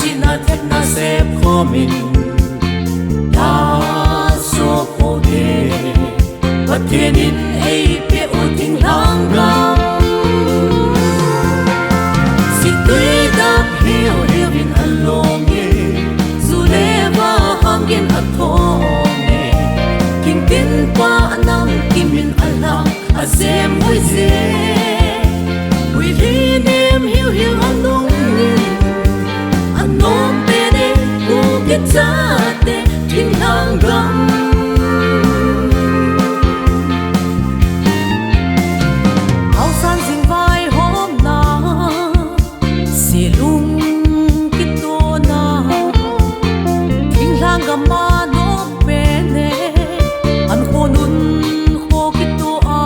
China thét na xếp khó mình ta số khổ đề bất thiên in ấy biết ôn tình lang gam si tươi đáp hiểu hiểu bin ăn lông nghe dù lẽ và ham gen ăn thong nghe kinh tin qua năm kim min ăn lang à xem vui dễ vui đi nem hiểu hiểu ăn lông cha te thinh lang gam áo san dinh vai hôm na si lung kít to na thinh lang gam ma no pe ne an khô nun khô kít to a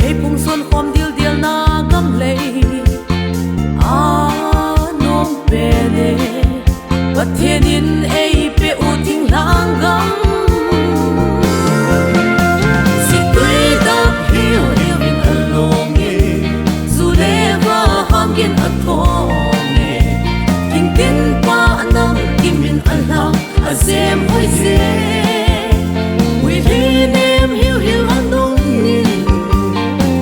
hey phung xuân khom dil dil na gam lei a no pe ne bất thiên in ấy pe u thinh lang gam si tươi đáp hiểu hiểu bin ăn lông nghe dù lẽ và ham gen ăn thong nghe kinh tin qua năm kim min ăn lang à xem vui dễ vui đi nem hiểu hiểu ăn đông nghe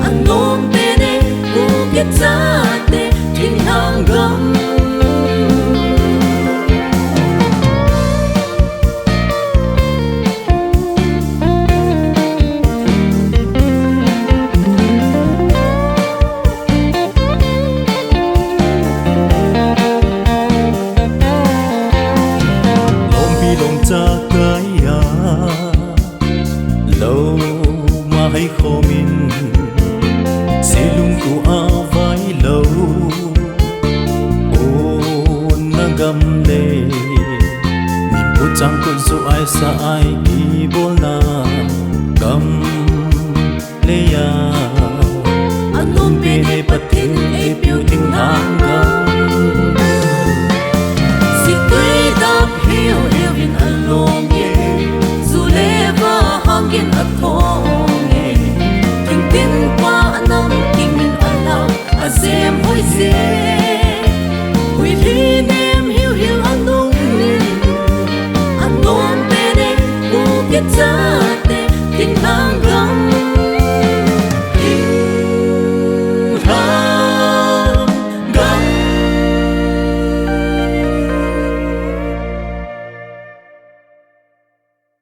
ăn nôm pe ne u kết cha te thinh lang gam cha cái à lâu mà hay khó mình sẽ lung tu a vai lâu ôn na gam lệ mình bút trắng con số ai sa ai đi bol na gam lệ ya anh ôm bên để bắt tin ai biểu tình hàng gam si tươi đáp hiểu hiểu bin ăn lông nghe dù lẽ và ham gen ăn thong nghe kinh tin qua năm kim min ăn lang à xem vui dễ vui đi nem hiểu hiểu ăn đông nghe ăn nôm pe ne u kết cha te tình lang